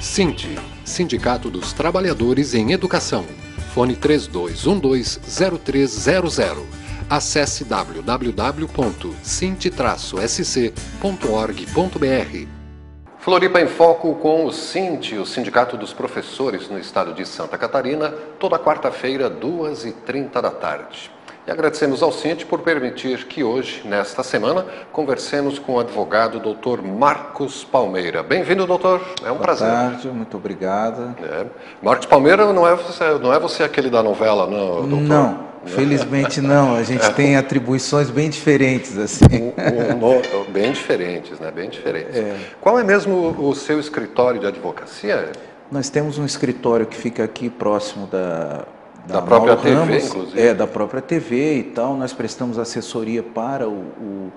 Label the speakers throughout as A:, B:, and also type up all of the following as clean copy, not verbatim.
A: SINT, Sindicato dos Trabalhadores em Educação. Fone 3212-0300. Acesse www.sint-sc.org.br. Floripa em Foco com o SINT, o Sindicato dos Professores no estado de Santa Catarina, toda quarta-feira, 2h30 da tarde. E agradecemos ao SINT por permitir que hoje, nesta semana, conversemos com o advogado Dr. Marcos Palmeira. Bem-vindo, doutor. É um prazer.
B: Boa tarde, muito obrigado.
A: Marcos Palmeira não é você aquele da novela, não, doutor?
B: Não, felizmente não. A gente tem atribuições bem diferentes, assim.
A: Bem diferentes, né? Bem diferentes. Qual é mesmo o seu escritório de advocacia?
B: Nós temos um escritório que fica aqui próximo da
A: própria
B: Mauro
A: TV,
B: Ramos,
A: inclusive.
B: da própria TV e tal. Nós prestamos assessoria para o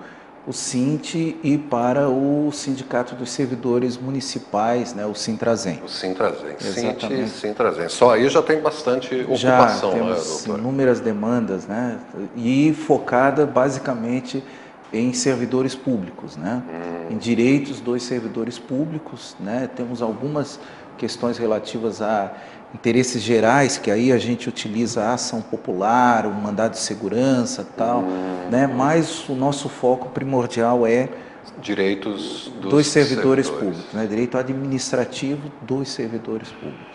B: SINT e para o Sindicato dos Servidores Municipais, né, o Sintrazem.
A: O Sintrazem.
B: Exatamente.
A: Sintrazem. Só aí já tem bastante ocupação,
B: Já temos,
A: né, doutor?
B: inúmeras demandas, né, e focada basicamente em servidores públicos, né, em direitos dos servidores públicos, né. Temos algumas questões relativas a interesses gerais, que aí a gente utiliza a ação popular, o mandado de segurança e tal, né? Mas o nosso foco primordial é
A: direitos
B: dos servidores públicos, né? Direito administrativo dos servidores públicos.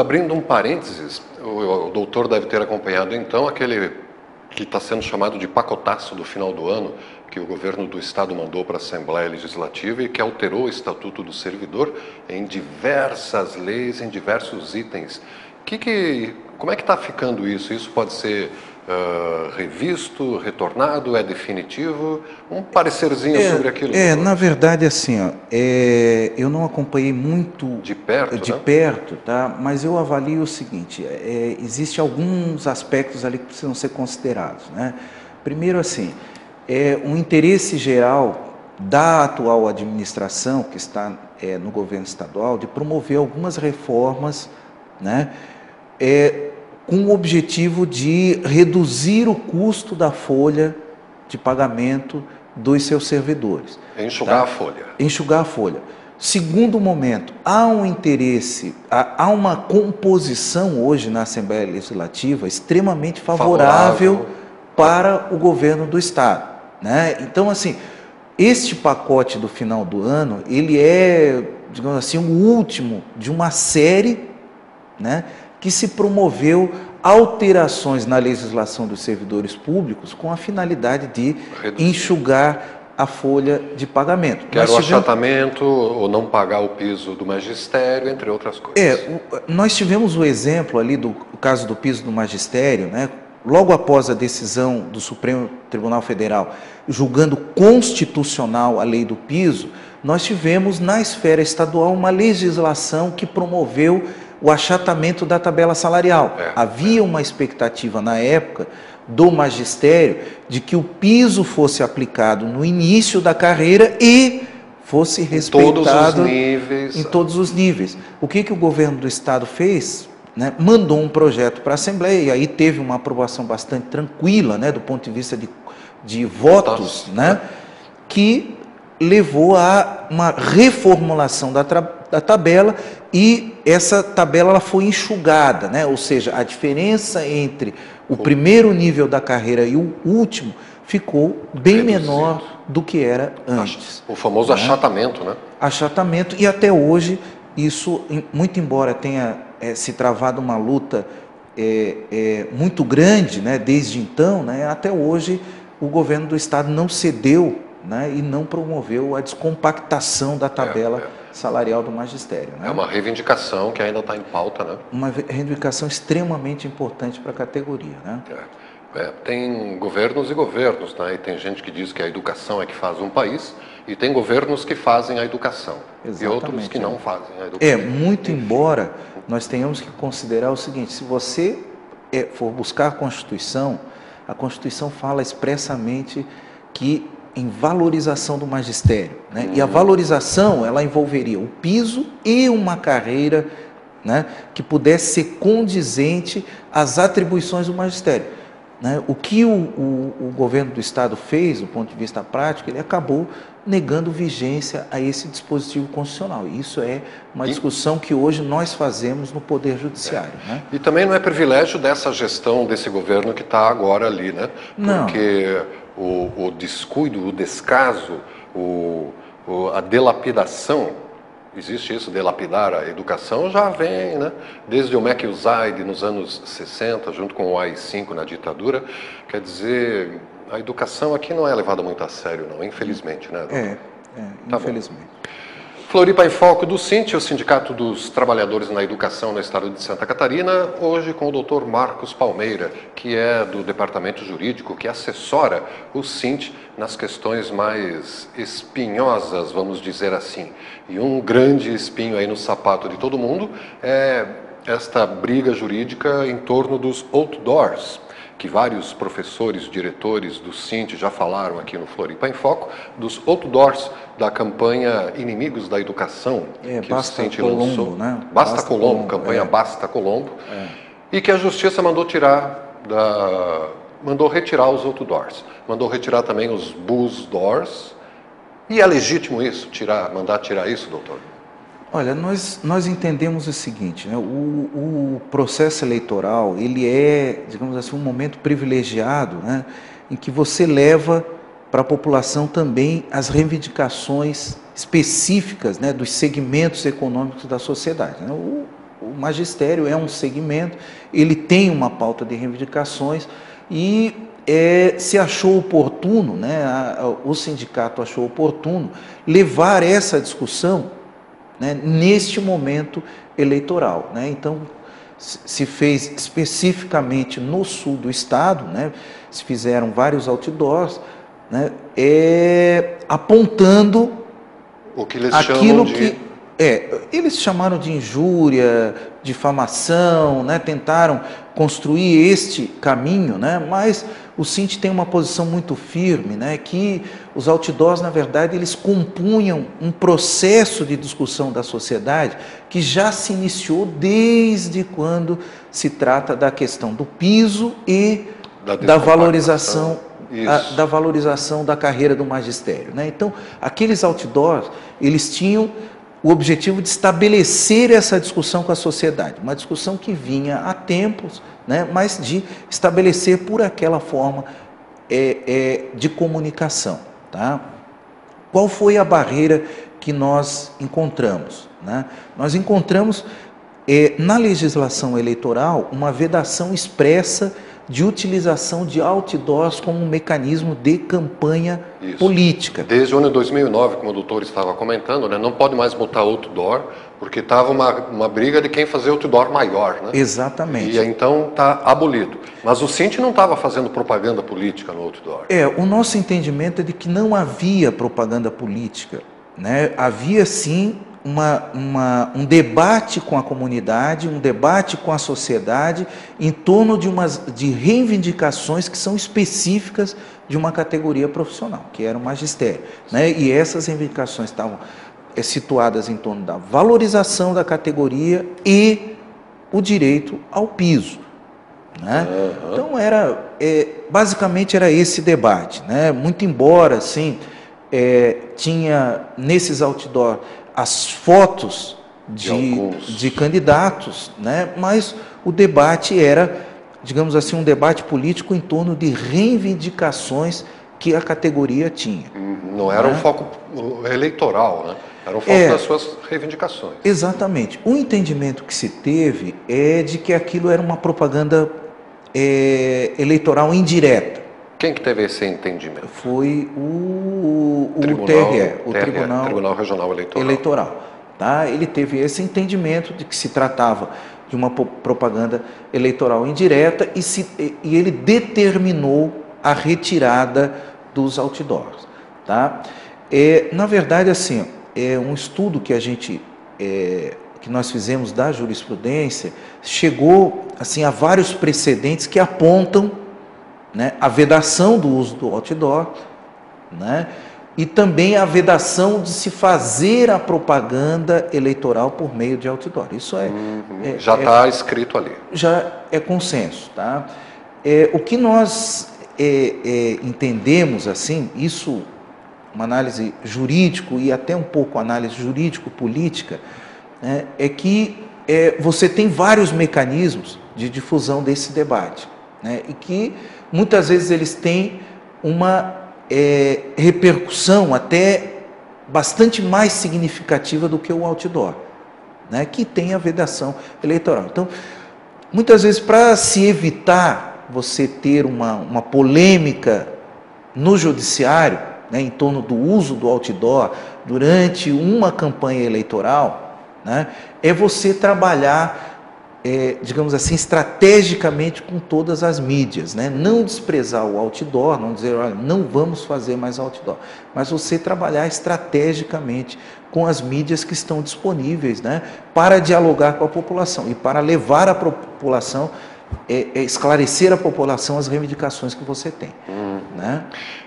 A: Abrindo um parênteses, o doutor deve ter acompanhado então aquele que está sendo chamado de pacotaço do final do ano, que o governo do estado mandou para a Assembleia Legislativa e que alterou o Estatuto do Servidor em diversas leis, em diversos itens. Como é que está ficando isso? Isso pode ser revisto, retornado, é definitivo? Um parecerzinho sobre aquilo.
B: Na verdade, assim, eu não acompanhei muito
A: de perto,
B: tá? Mas eu avalio o seguinte, existem alguns aspectos ali que precisam ser considerados, né? Primeiro, assim, um interesse geral da atual administração, que está no governo estadual, de promover algumas reformas, né, com o objetivo de reduzir o custo da folha de pagamento dos seus servidores.
A: Enxugar a folha.
B: Enxugar a folha. Segundo momento, há um interesse, há uma composição hoje na Assembleia Legislativa extremamente favorável para o governo do estado, né? Então, assim, este pacote do final do ano, ele é, digamos assim, o último de uma série, né, que se promoveu alterações na legislação dos servidores públicos com a finalidade de enxugar a folha de pagamento.
A: Que era o achatamento, ou não pagar o piso do magistério, entre outras coisas.
B: Nós tivemos o exemplo ali do caso do piso do magistério, né? Logo após a decisão do Supremo Tribunal Federal julgando constitucional a lei do piso, nós tivemos na esfera estadual uma legislação que promoveu o achatamento da tabela salarial. Havia uma expectativa na época do magistério de que o piso fosse aplicado no início da carreira e fosse respeitado em todos os níveis. O que o governo do estado fez? Né, mandou um projeto para a Assembleia, e aí teve uma aprovação bastante tranquila, né, do ponto de vista de votos, né, que levou a uma reformulação da tabela, e essa tabela ela foi enxugada, né, ou seja, a diferença entre o primeiro nível da carreira e o último ficou bem menor do que era antes.
A: O famoso achatamento, né?
B: Achatamento, e até hoje isso, muito embora tenha se travado uma luta muito grande, né, desde então, né, até hoje o governo do estado não cedeu, né, e não promoveu a descompactação da tabela salarial do magistério, né?
A: É uma reivindicação que ainda está em pauta, né?
B: Uma reivindicação extremamente importante para a categoria, né?
A: Tem governos e governos, né? E tem gente que diz que a educação é que faz um país, e tem governos que fazem a educação. Exatamente, e outros que não fazem a educação.
B: Muito embora nós tenhamos que considerar o seguinte: se você for buscar a Constituição fala expressamente que em valorização do magistério, né? E a valorização, ela envolveria o piso e uma carreira, né, que pudesse ser condizente às atribuições do magistério, né? O que o governo do estado fez, do ponto de vista prático, ele acabou negando vigência a esse dispositivo constitucional. Isso é uma discussão que hoje nós fazemos no Poder Judiciário. Né?
A: E também não é privilégio dessa gestão, desse governo que está agora ali, né? Porque o descuido, o descaso, a delapidação, existe isso, delapidar a educação, já vem, né? Desde o MEC Usaid nos anos 60, junto com o AI-5 na ditadura. Quer dizer, a educação aqui não é levada muito a sério, não, infelizmente, né?
B: Tá infelizmente.
A: Bom. Floripa em Foco do SINT, o Sindicato dos Trabalhadores na Educação no Estado de Santa Catarina, hoje com o Dr. Marcos Palmeira, que é do Departamento Jurídico, que assessora o SINT nas questões mais espinhosas, vamos dizer assim. E um grande espinho aí no sapato de todo mundo é esta briga jurídica em torno dos outdoors, que vários professores, diretores do SINT já falaram aqui no Floripa em Foco, dos outdoors da campanha Inimigos da Educação, que
B: Basta
A: o SINT
B: Colombo,
A: lançou.
B: né?
A: Basta Colombo, campanha Basta Colombo, e que a Justiça mandou mandou retirar os outdoors, mandou retirar também os bus doors. E é legítimo isso, mandar tirar isso, doutor?
B: Olha, nós entendemos o seguinte, né? O processo eleitoral, ele é, digamos assim, um momento privilegiado, né? Em que você leva para a população também as reivindicações específicas, né, dos segmentos econômicos da sociedade. Né? O magistério é um segmento, ele tem uma pauta de reivindicações e se achou oportuno, né, o sindicato achou oportuno levar essa discussão, né, neste momento eleitoral. Né? Então, se fez especificamente no sul do estado, né, se fizeram vários outdoors, né, apontando
A: o que eles
B: aquilo
A: chamam
B: que eles chamaram de injúria, difamação, né, tentaram construir este caminho, né, mas o SINT tem uma posição muito firme, né, que os outdoors, na verdade, eles compunham um processo de discussão da sociedade que já se iniciou desde quando se trata da questão do piso e da valorização da carreira do magistério. Né? Então, aqueles outdoors, eles tinham o objetivo de estabelecer essa discussão com a sociedade, uma discussão que vinha há tempos, né? Mas de estabelecer por aquela forma de comunicação. Tá? Qual foi a barreira que nós encontramos? Né? Nós encontramos na legislação eleitoral uma vedação expressa de utilização de outdoors como um mecanismo de campanha política.
A: Desde o ano 2009, como o doutor estava comentando, né, não pode mais botar outdoor, porque estava uma briga de quem fazer outdoor maior. Né?
B: Exatamente.
A: E então está abolido. Mas o SINT não estava fazendo propaganda política no outdoor.
B: O nosso entendimento é de que não havia propaganda política. Né? Havia sim um debate com a comunidade, um debate com a sociedade em torno de reivindicações que são específicas de uma categoria profissional, que era o magistério. Né? E essas reivindicações estavam situadas em torno da valorização da categoria e o direito ao piso. Né? Então, basicamente era esse debate. Né? Muito embora, assim, tinha nesses outdoors as fotos de candidatos, né? Mas o debate era, digamos assim, um debate político em torno de reivindicações que a categoria tinha.
A: Não era um foco eleitoral, né? Era um foco das suas reivindicações.
B: Exatamente. O entendimento que se teve é de que aquilo era uma propaganda eleitoral indireta.
A: Quem que teve esse entendimento?
B: Foi o
A: Tribunal Regional Eleitoral.
B: Tá? Ele teve esse entendimento de que se tratava de uma propaganda eleitoral indireta e ele determinou a retirada dos outdoors. Tá? Na verdade, assim, um estudo que que nós fizemos da jurisprudência chegou assim, a vários precedentes que apontam, né, a vedação do uso do outdoor, né, e também a vedação de se fazer a propaganda eleitoral por meio de outdoor. Isso
A: já está escrito ali.
B: Já é consenso. Tá? O que nós entendemos, assim, isso uma análise jurídico e até um pouco análise jurídico-política, né, é que você tem vários mecanismos de difusão desse debate, né, e que muitas vezes eles têm uma repercussão até bastante mais significativa do que o outdoor, né, que tem a vedação eleitoral. Então, muitas vezes, para se evitar você ter uma polêmica no judiciário, né, em torno do uso do outdoor durante uma campanha eleitoral, né, é você trabalhar, digamos assim, estrategicamente com todas as mídias, né, não desprezar o outdoor, não dizer, olha, não vamos fazer mais outdoor, mas você trabalhar estrategicamente com as mídias que estão disponíveis, né, para dialogar com a população e para levar a população, esclarecer a população as reivindicações que você tem. Né?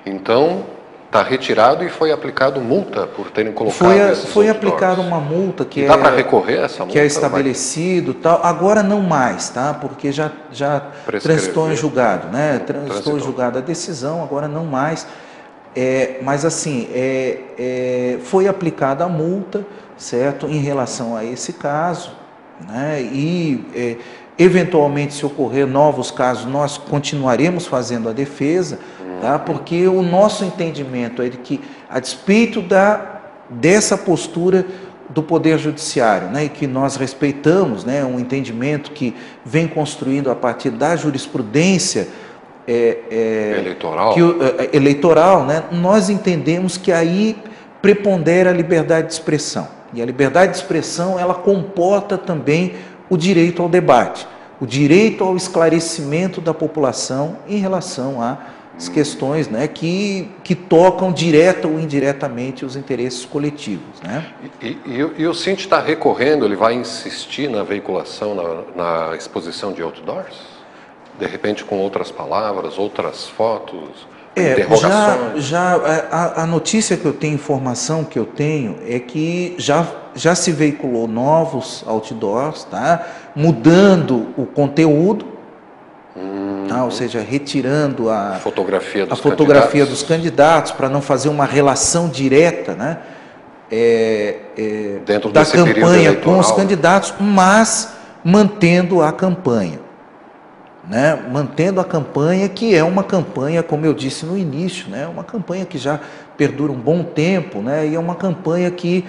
A: Então, está retirado e foi aplicado multa por terem colocado
B: foi aplicada uma multa que
A: dá para recorrer a essa multa?
B: Que é estabelecido, tal. Agora não mais, tá? Porque já transitou em julgado, né? Transitou em julgado a decisão, agora não mais. Mas assim, foi aplicada a multa, certo? Em relação a esse caso, né? E eventualmente, se ocorrer novos casos, nós continuaremos fazendo a defesa, tá? Porque o nosso entendimento é de que, a despeito dessa postura do Poder Judiciário, né, e que nós respeitamos, né, um entendimento que vem construindo a partir da jurisprudência eleitoral, né, nós entendemos que aí prepondera a liberdade de expressão. E a liberdade de expressão, ela comporta também o direito ao debate, o direito ao esclarecimento da população em relação às questões, né, que tocam direta ou indiretamente os interesses coletivos. Né?
A: E o Cinti está recorrendo, ele vai insistir na veiculação, na exposição de outdoors? De repente com outras palavras, outras fotos, interrogações?
B: A notícia que eu tenho, informação que eu tenho, é que já se veiculou novos outdoors, tá? Mudando o conteúdo, tá? Ou seja, retirando a fotografia dos candidatos para não fazer uma relação direta, né?
A: Dentro
B: da
A: desse
B: campanha com os candidatos, mas mantendo a campanha. Né, mantendo a campanha, que é uma campanha, como eu disse no início, né, uma campanha que já perdura um bom tempo, né, e é uma campanha que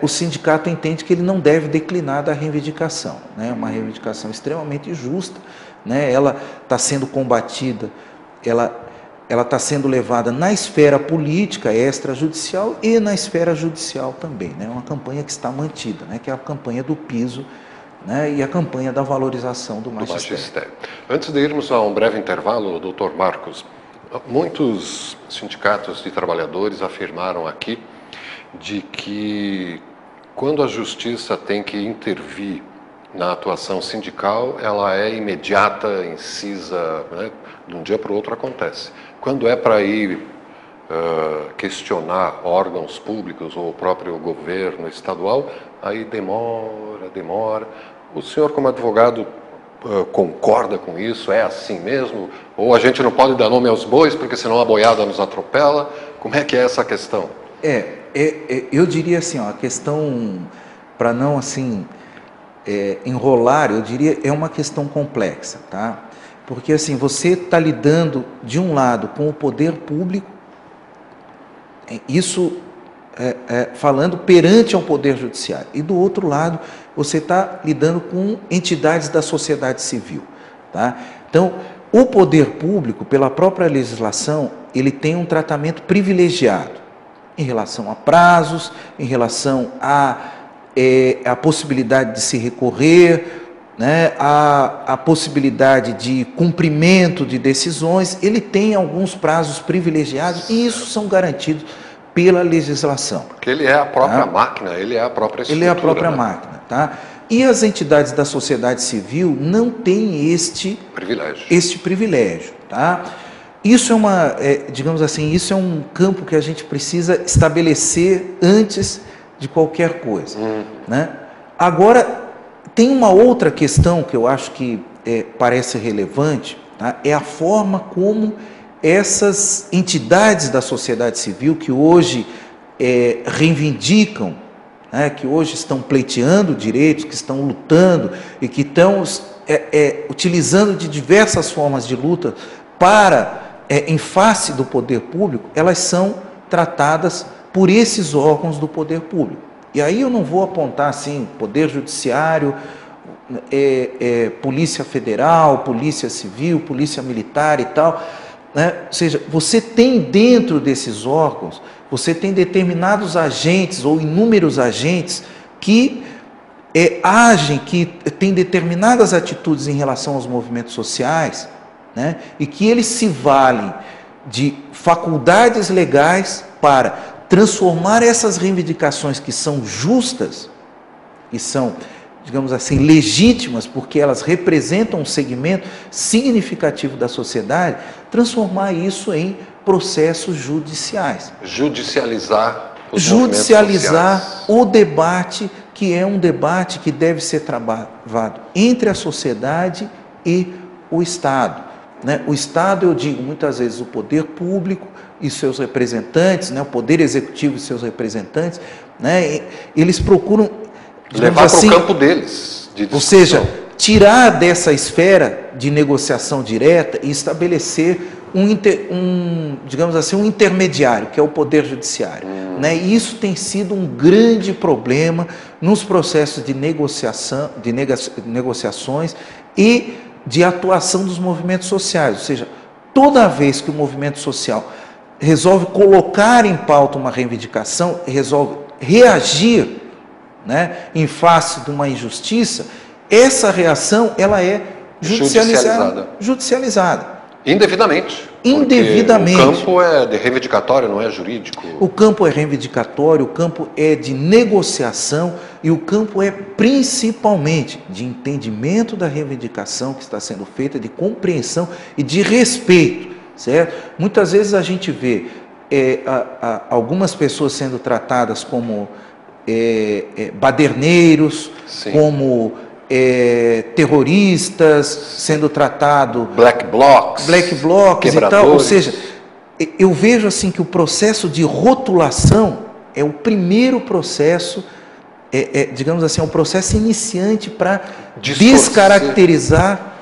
B: o sindicato entende que ele não deve declinar da reivindicação, né, uma reivindicação extremamente justa, né, ela está sendo combatida, ela está sendo levada na esfera política, extrajudicial, e na esfera judicial também, né, uma campanha que está mantida, né, que é a campanha do piso, né, e a campanha da valorização do magistério.
A: Antes de irmos a um breve intervalo, doutor Marcos, muitos sindicatos de trabalhadores afirmaram aqui de que quando a justiça tem que intervir na atuação sindical, ela é imediata, incisa, né, de um dia para o outro acontece. Quando é para ir questionar órgãos públicos ou o próprio governo estadual, aí demora. O senhor, como advogado, concorda com isso? É assim mesmo? Ou a gente não pode dar nome aos bois, porque senão a boiada nos atropela? Como é que é essa questão?
B: Eu diria assim, ó, a questão, para não assim enrolar, eu diria, é uma questão complexa, tá? Porque assim, você está lidando, de um lado, com o poder público, isso falando perante ao Poder Judiciário, e do outro lado, você está lidando com entidades da sociedade civil. Tá? Então, o poder público, pela própria legislação, ele tem um tratamento privilegiado em relação a prazos, em relação a possibilidade de se recorrer, né, a possibilidade de cumprimento de decisões. Ele tem alguns prazos privilegiados e isso são garantidos pela legislação.
A: Porque ele é a própria máquina, ele é a própria estrutura.
B: Ele é a própria máquina, tá? E as entidades da sociedade civil não têm este privilégio, tá? Isso digamos assim, isso é um campo que a gente precisa estabelecer antes de qualquer coisa, né? Agora, tem uma outra questão que eu acho que parece relevante, tá? É a forma como essas entidades da sociedade civil que hoje reivindicam, né, que hoje estão pleiteando direitos, que estão lutando e que estão utilizando de diversas formas de luta para, em face do poder público, elas são tratadas por esses órgãos do poder público. E aí eu não vou apontar assim, Poder Judiciário, Polícia Federal, Polícia Civil, Polícia Militar e tal, né? Ou seja, você tem dentro desses órgãos, você tem determinados agentes ou inúmeros agentes que agem, que têm determinadas atitudes em relação aos movimentos sociais, né? E que eles se valem de faculdades legais para transformar essas reivindicações que são justas e são, digamos assim, legítimas, porque elas representam um segmento significativo da sociedade, transformar isso em processos judiciais.
A: Judicializar os
B: Judicializar o debate, que é um debate que deve ser travado entre a sociedade e o Estado, né? O Estado, eu digo muitas vezes, o poder público e seus representantes, né? O poder executivo e seus representantes, né? Eles procuram
A: levar assim, para o campo deles, de discussão.
B: Ou seja, tirar dessa esfera de negociação direta e estabelecer digamos assim, um intermediário, que é o Poder Judiciário. Né? E isso tem sido um grande problema nos processos de negociação, de negociações e de atuação dos movimentos sociais. Ou seja, toda vez que o movimento social resolve colocar em pauta uma reivindicação, resolve reagir, né, em face de uma injustiça, essa reação ela é judicializada.
A: Indevidamente.
B: Indevidamente.
A: O campo é de reivindicatório, não é jurídico.
B: O campo é reivindicatório, o campo é de negociação e o campo é principalmente de entendimento da reivindicação que está sendo feita, de compreensão e de respeito, certo? Muitas vezes a gente vê algumas pessoas sendo tratadas como baderneiros, sim, como terroristas, sendo tratado
A: black blocs
B: e tal. Ou seja, eu vejo assim que o processo de rotulação é o primeiro processo, digamos assim, é um processo iniciante para descaracterizar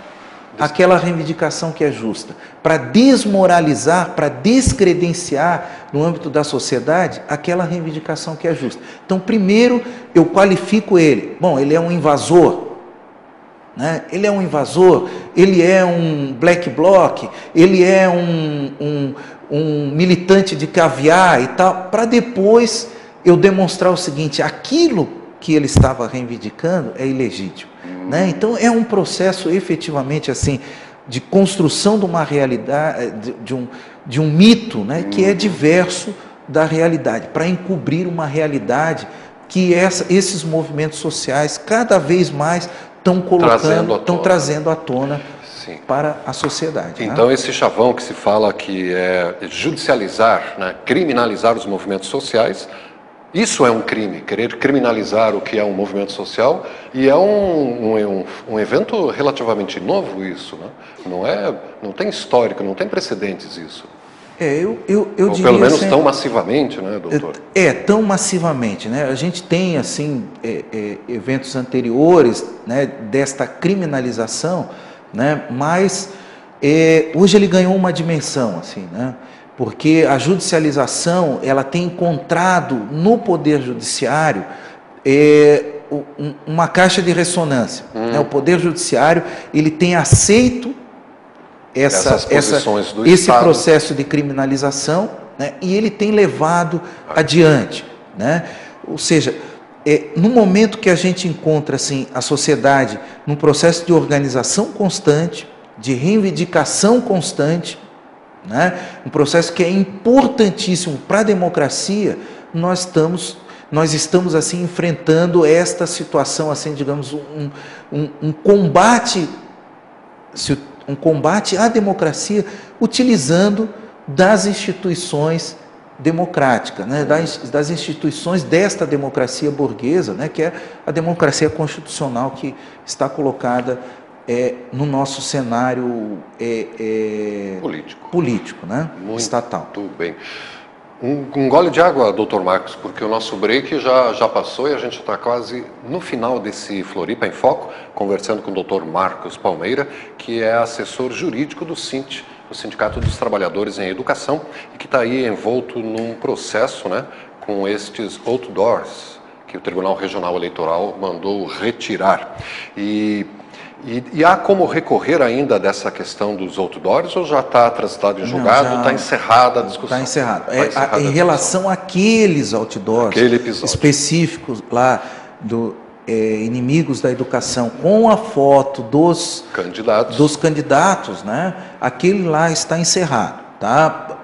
B: aquela reivindicação que é justa, para desmoralizar, para descredenciar no âmbito da sociedade aquela reivindicação que é justa. Então, primeiro eu qualifico ele. Bom, ele é um invasor. Né? Ele é um invasor, ele é um black bloc, ele é um militante de caviar e tal, para depois eu demonstrar o seguinte: aquilo que ele estava reivindicando é ilegítimo. Né? Então é um processo efetivamente assim de construção de uma realidade, de um mito, né, que é diverso da realidade, para encobrir uma realidade que esses movimentos sociais cada vez mais estão colocando, estão trazendo à tona, sim, para a sociedade.
A: Então,
B: né?
A: Esse chavão que se fala que é judicializar, né, criminalizar os movimentos sociais, isso é um crime, querer criminalizar o que é um movimento social, e é um evento relativamente novo isso, né? Não tem histórico, não tem precedentes isso.
B: Eu
A: ou
B: diria
A: pelo menos
B: assim,
A: tão massivamente, né, doutor?
B: Tão massivamente, né? A gente tem assim eventos anteriores, né, desta criminalização, né? Mas hoje ele ganhou uma dimensão, assim, né? Porque a judicialização ela tem encontrado no Poder Judiciário uma caixa de ressonância. Né? O Poder Judiciário ele tem aceito esse processo de criminalização, né? E ele tem levado adiante. Né? Ou seja, no momento que a gente encontra assim, a sociedade num processo de organização constante, de reivindicação constante, né? Um processo que é importantíssimo para a democracia, nós estamos assim enfrentando esta situação, assim, digamos, um combate à democracia utilizando das instituições democráticas, né? das instituições desta democracia burguesa, né? Que é a democracia constitucional que está colocada no nosso cenário político, né?
A: Muito
B: estatal.
A: Bem. Um gole de água, doutor Marcos, porque o nosso break já passou e a gente está quase no final desse Floripa em Foco, conversando com o doutor Marcos Palmeira, que é assessor jurídico do SINT, o Sindicato dos Trabalhadores em Educação, e que está aí envolto num processo, né, com estes outdoors que o Tribunal Regional Eleitoral mandou retirar. E há como recorrer ainda dessa questão dos outdoors ou já está transitado em julgado, está encerrada a discussão?
B: Está encerrado. Em relação àqueles outdoors específicos lá inimigos da educação, com a foto dos candidatos, né? Aquele lá está encerrado, tá?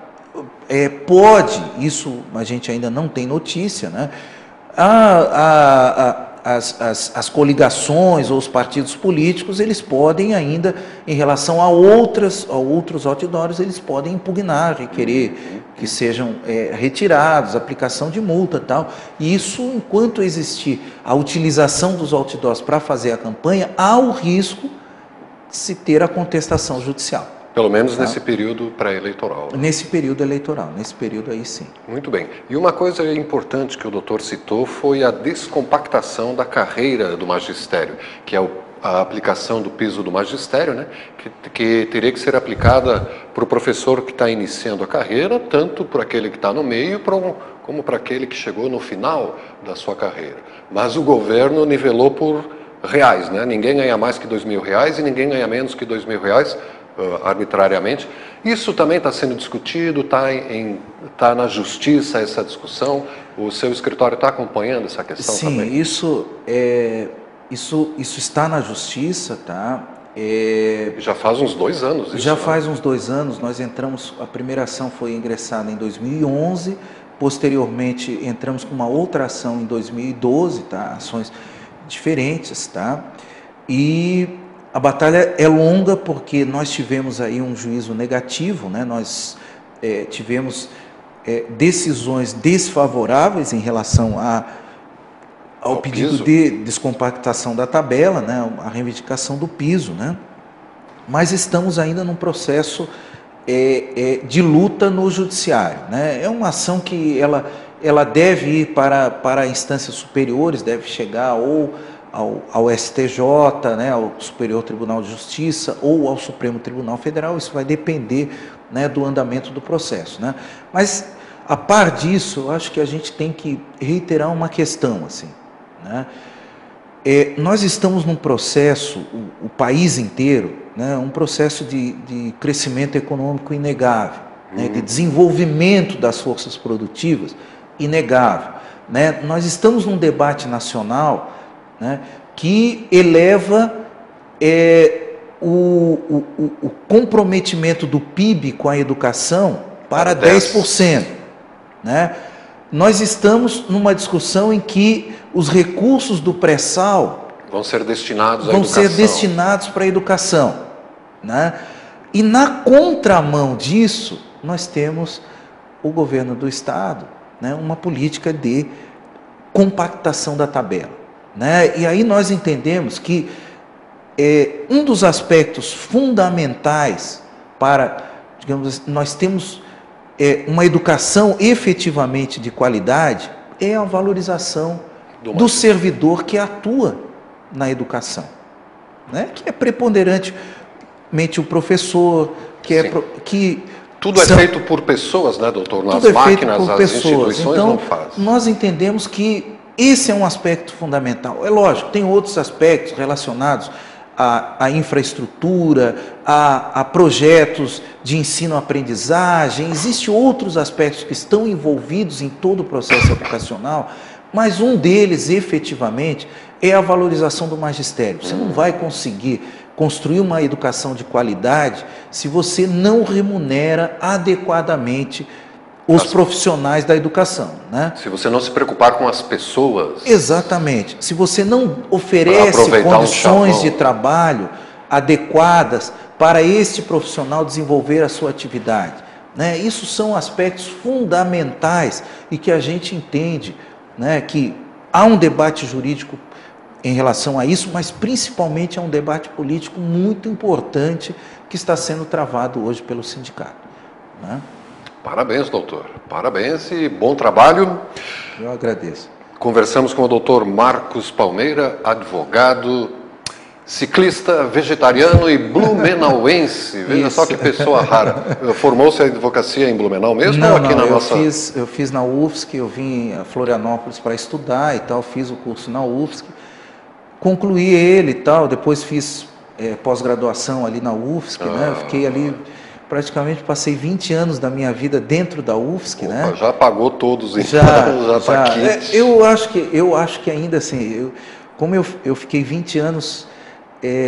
B: Isso a gente ainda não tem notícia, né? As coligações ou os partidos políticos, eles podem ainda, em relação a outros outdoors, eles podem impugnar, requerer que sejam retirados, aplicação de multa e tal. E isso, enquanto existir a utilização dos outdoors para fazer a campanha, há o risco de se ter a contestação judicial.
A: Pelo menos nesse período pré-eleitoral.
B: Nesse período eleitoral, nesse período aí sim.
A: Muito bem. E uma coisa importante que o doutor citou foi a descompactação da carreira do magistério, que é a aplicação do piso do magistério, né, que teria que ser aplicada para o professor que está iniciando a carreira, tanto para aquele que está no meio, como para aquele que chegou no final da sua carreira. Mas o governo nivelou por reais, né? Ninguém ganha mais que R$2.000 e ninguém ganha menos que R$2.000, arbitrariamente. Isso também está sendo discutido, está na justiça essa discussão. O seu escritório está acompanhando essa questão também?
B: Sim, isso está na justiça, tá?
A: Já faz uns 2 anos isso,
B: Já faz uns 2 anos, nós entramos, a primeira ação foi ingressada em 2011, posteriormente entramos com uma outra ação em 2012, tá? Ações diferentes, tá? E a batalha é longa porque nós tivemos aí um juízo negativo, né? Nós tivemos decisões desfavoráveis em relação ao pedido de descompactação da tabela, né? A reivindicação do piso, né? Mas estamos ainda num processo de luta no judiciário, né? É uma ação que ela deve ir para instâncias superiores, deve chegar ou ao STJ, né, ao Superior Tribunal de Justiça ou ao Supremo Tribunal Federal. Isso vai depender, né, do andamento do processo, né? Mas, a par disso, eu acho que a gente tem que reiterar uma questão, assim, né? Nós estamos num processo, o país inteiro, né, um processo de crescimento econômico inegável, né, de desenvolvimento das forças produtivas inegável, né? Nós estamos num debate nacional, né, que eleva o comprometimento do PIB com a educação para 10%. Né? Nós estamos numa discussão em que os recursos do pré-sal
A: vão ser destinados
B: para a educação. Né? E na contramão disso, nós temos o governo do Estado, né, uma política de compactação da tabela. Né? E aí nós entendemos que um dos aspectos fundamentais para, digamos assim, nós temos uma educação efetivamente de qualidade, é a valorização do servidor que atua na educação, né? Que é preponderantemente o professor,
A: tudo é feito por pessoas, né, doutor? Nas máquinas, as instituições não fazem.
B: Nós entendemos que esse é um aspecto fundamental. É lógico, tem outros aspectos relacionados à infraestrutura, a projetos de ensino-aprendizagem. Existem outros aspectos que estão envolvidos em todo o processo educacional, mas um deles, efetivamente, é a valorização do magistério. Você não vai conseguir construir uma educação de qualidade se você não remunera adequadamente os profissionais da educação, né?
A: Se você não se preocupar com as pessoas.
B: Exatamente. Se você não oferece condições de trabalho adequadas para este profissional desenvolver a sua atividade, né? Isso são aspectos fundamentais e que a gente entende, né, que há um debate jurídico em relação a isso, mas principalmente a um debate político muito importante que está sendo travado hoje pelo sindicato, né?
A: Parabéns, doutor. Parabéns e bom trabalho.
B: Eu agradeço.
A: Conversamos com o doutor Marcos Palmeira, advogado, ciclista, vegetariano e blumenauense. Veja só que pessoa rara. Formou-se a advocacia em Blumenau mesmo
B: Não,
A: ou aqui na
B: eu
A: nossa...
B: eu fiz na UFSC, eu vim a Florianópolis para estudar e tal, fiz o curso na UFSC, concluí ele e tal, depois fiz pós-graduação ali na UFSC, né? Eu fiquei ali, praticamente passei 20 anos da minha vida dentro da UFSC,
A: Opa,
B: né?
A: já pagou todos, então,
B: Já
A: está aqui.
B: Eu acho que ainda assim, como eu fiquei 20 anos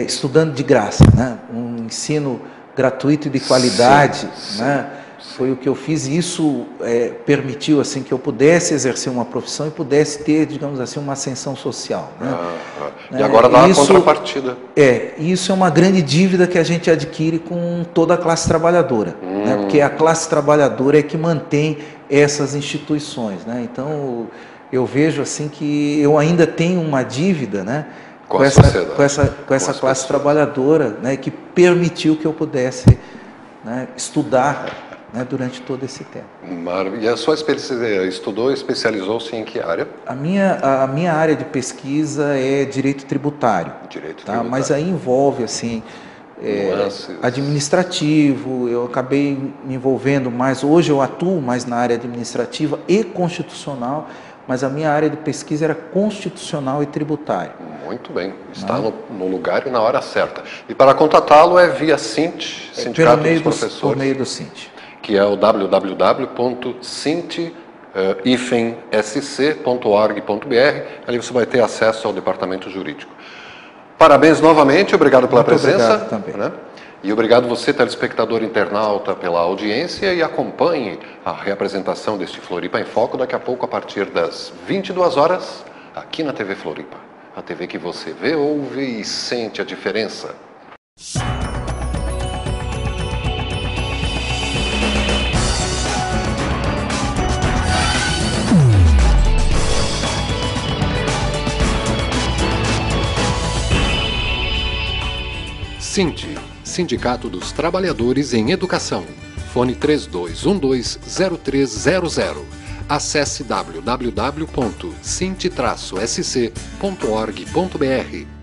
B: estudando de graça, né? Um ensino gratuito e de qualidade,
A: sim,
B: né? Foi o que eu fiz e isso permitiu assim que eu pudesse exercer uma profissão e pudesse ter, digamos assim, uma ascensão social, né?
A: E agora dá a contrapartida.
B: Isso é uma grande dívida que a gente adquire com toda a classe trabalhadora, né? Porque a classe trabalhadora é que mantém essas instituições, né? Então eu vejo assim que eu ainda tenho uma dívida, né? Com essa classe trabalhadora, né? Que permitiu que eu pudesse, né, estudar, né, durante todo esse tempo.
A: E a sua especializou-se em que área?
B: A minha área de pesquisa é direito tributário. Tá? Mas aí envolve assim, administrativo, eu acabei me envolvendo mais, hoje eu atuo mais na área administrativa e constitucional, mas a minha área de pesquisa era constitucional e tributário.
A: Muito bem, está no lugar e na hora certa. E para contatá-lo é via SINT, Sindicato dos Professores.
B: Por meio do SINT.
A: Que é o www.sint-sc.org.br. Ali você vai ter acesso ao departamento jurídico. Parabéns novamente, obrigado pela presença.
B: Obrigado também.
A: Né? E obrigado você, telespectador internauta, pela audiência e acompanhe a reapresentação deste Floripa em Foco daqui a pouco a partir das 22 horas aqui na TV Floripa. A TV que você vê, ouve e sente a diferença. SINT, Sindicato dos Trabalhadores em Educação. Fone 3212-0300. Acesse www.sint-sc.org.br.